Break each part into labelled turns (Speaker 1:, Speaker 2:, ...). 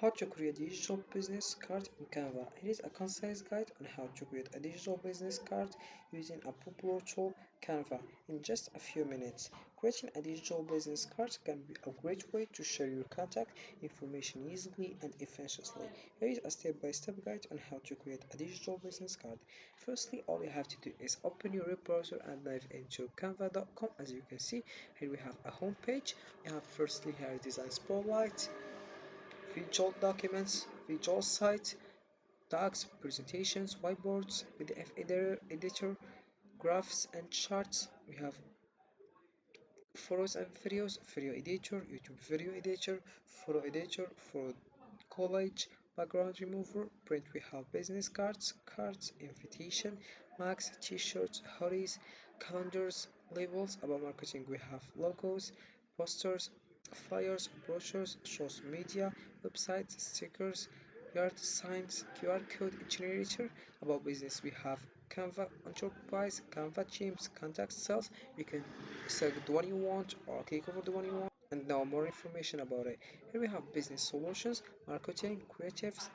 Speaker 1: How to create a digital business card in Canva. Here is a concise guide on how to create a digital business card using a popular tool, Canva, in just a few minutes. Creating a digital business card can be a great way to share your contact information easily and efficiently. Here is a step-by-step guide on how to create a digital business card. Firstly, all you have to do is open your web browser and dive into canva.com. As you can see, here we have a home page. We have firstly here design spotlight, visual documents, visual site, docs, presentations, whiteboards, PDF editor, graphs and charts. We have photos and videos, video editor, YouTube video editor, photo editor, photo collage, background remover, print. We have business cards, invitation, max, t-shirts, hoodies, calendars, labels. About marketing, we have logos, posters, flyers, brochures, social media, websites, stickers, yard signs, QR code generator. About business, we have Canva Enterprise, Canva Teams, contact sales. You can select the one you want or click over the one you want and know more information about it. Here we have business solutions, marketing, creatives,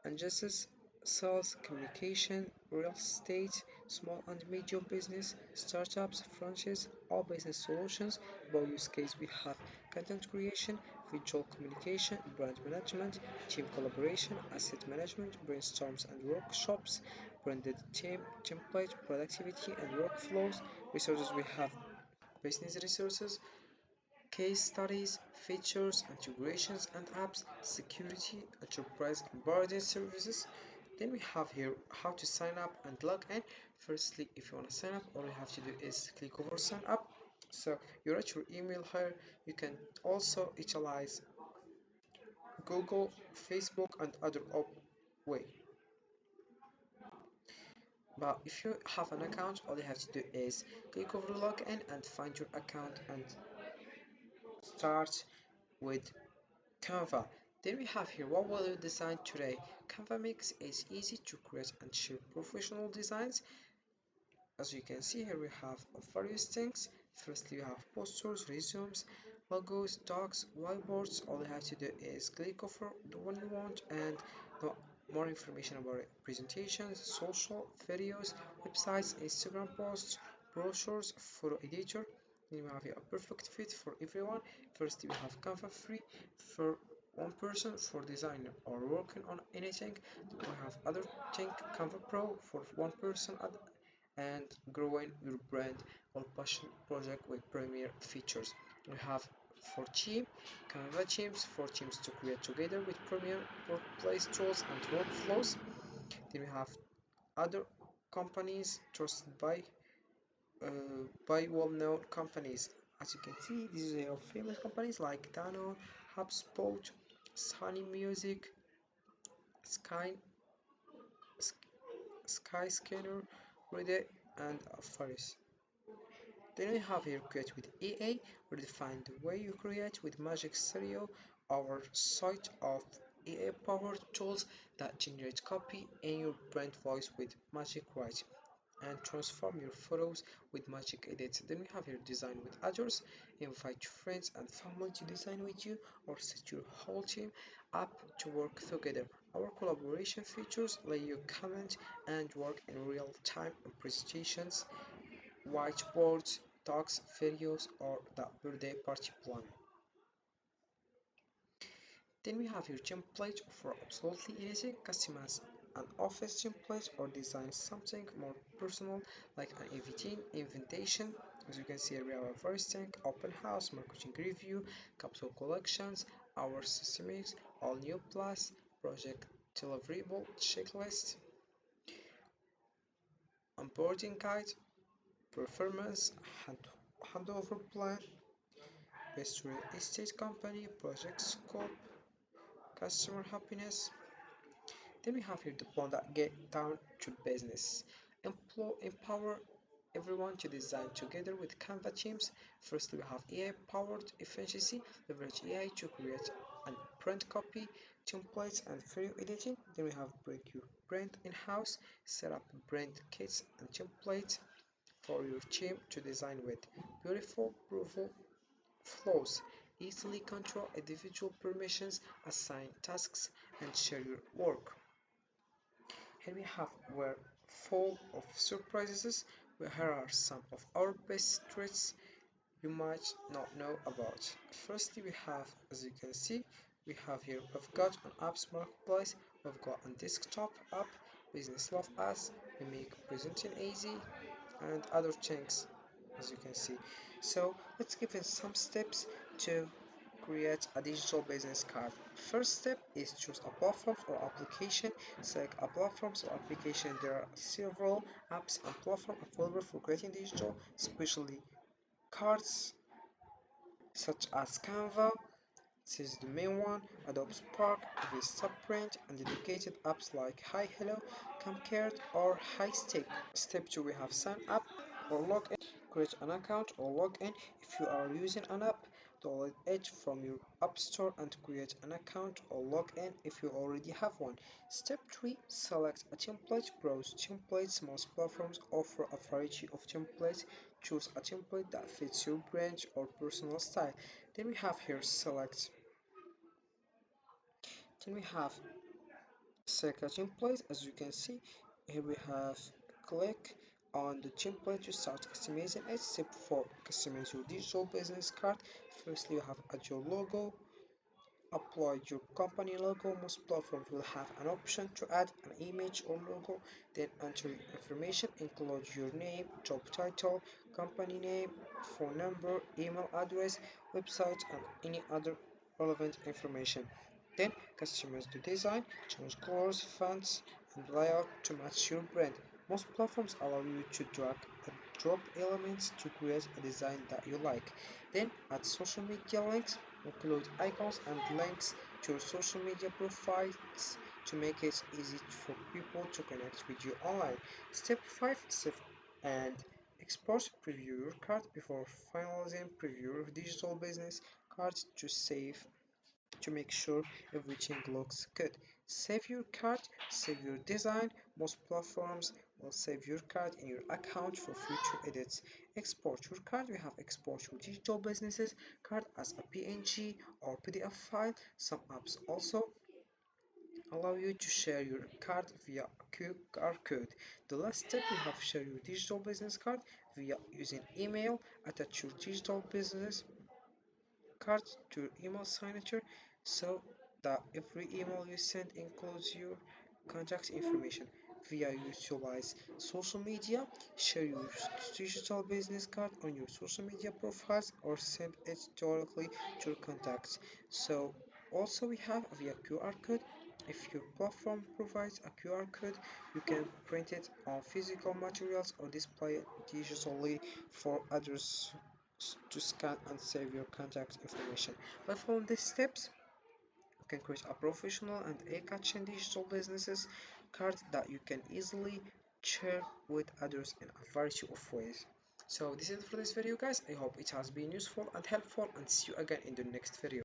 Speaker 1: and justice, sales, communication, real estate, small and medium business, startups, franchise, all business solutions. About use case, we have content creation, visual communication, brand management, team collaboration, asset management, brainstorms and workshops, branded team, template, productivity and workflows. Resources, we have business resources, case studies, features, integrations and apps, security, enterprise onboarding services. Then we have here how to sign up and log in. Firstly, if you want to sign up, all you have to do is click over sign up. So you write your email here. You can also utilize Google, Facebook, and other way. But if you have an account, all you have to do is click over login and find your account and start with Canva. Then we have here what will you design today. Canva makes it easy to create and share professional designs. As you can see here we have various things. Firstly we have posters, resumes, logos, docs, whiteboards. All you have to do is click over the one you want and know more information about it. Presentations, social, videos, websites, Instagram posts, brochures, photo editor. Then you have here a perfect fit for everyone. First we have Canva free for one person for design or working on anything. We have other thing Canva Pro for one person and growing your brand or passion project with premier features. We have for team, Canva teams for teams to create together with premier workplace tools and workflows. Then we have other companies trusted by well-known companies. As you can see, these are famous companies like Dano, HubSpot, Sony Music, Sky, Skyscanner, Reddit, and Faris. Then we have here create with AI, redefine the way you create with Magic Studio, our site of AI powered tools that generate copy and your brand voice with Magic Write and transform your photos with Magic Edit. Then we have here design with others, invite your friends and family to design with you or set your whole team up to work together. Our collaboration features let you comment and work in real time on presentations, whiteboards, talks, videos, or the birthday party plan. Then we have your template for absolutely anything. Customize an office template or design something more personal like an invitation. As you can see here we have a first thing, open house, marketing review, capsule collections, our systems, all new plus, project deliverable checklist, onboarding guide, performance, handover plan, best real estate company, project scope, customer happiness. Then we have here the one that get down to business. Empower everyone to design together with Canva teams. Firstly, we have AI powered efficiency. Leverage AI to create and print copy, templates, and video editing. Then we have bring your brand in-house. Set up brand kits and templates for your team to design with. Beautiful, proofable flows, easily control individual permissions, assign tasks, and share your work. Here we have we're full of surprises. Here are some of our best tricks you might not know about. Firstly, we have, as you can see, we have here, we've got an apps marketplace, we've got a desktop app, business love us, we make presenting easy, and other things, as you can see. So let's give it some steps to create a digital business card. First step is choose a platform or application. Select a platform or application. There are several apps and platforms available for creating digital, especially cards such as Canva. This is the main one, Adobe Spark, VistaPrint, and dedicated apps like Hi Hello, Camcard, or HiStick. Step 2, we have sign up or log in. Create an account or log in if you are using an app. Download it from your app store and create an account or log in if you already have one. Step 3, select a template. Browse templates. Most platforms offer a variety of templates. Choose a template that fits your brand or personal style. Then we have here then we have select a template. As you can see here, we have click on the template to start customizing it. Step 4, customize your digital business card. Firstly, you have add your logo. Apply your company logo. Most platforms will have an option to add an image or logo. Then enter your information, include your name, job title, company name, phone number, email address, website, and any other relevant information. Then customize the design, change colors, fonts, and layout to match your brand. Most platforms allow you to drag and drop elements to create a design that you like. Then add social media links. Include icons and links to your social media profiles to make it easy for people to connect with you online. Step 5, save and export. Preview your card before finalizing. Preview your digital business card to save to make sure everything looks good. Save your card, save your design. Most platforms will save your card in your account for future edits. Export your card. We have export your digital businesses card as a PNG or PDF file. Some apps also allow you to share your card via QR code. The last step, we have share your digital business card via using email. Attach your digital business card to your email signature so that every email you send includes your contact information. Via utilize social media, share your digital business card on your social media profiles or send it directly to your contacts. So also we have via QR code. If your platform provides a QR code, you can print it on physical materials or display it digitally for others to scan and save your contact information. By following these steps, you can create a professional and eye-catching digital businesses card that you can easily share with others in a variety of ways. So this is it for this video, guys. I hope it has been useful and helpful, and see you again in the next video.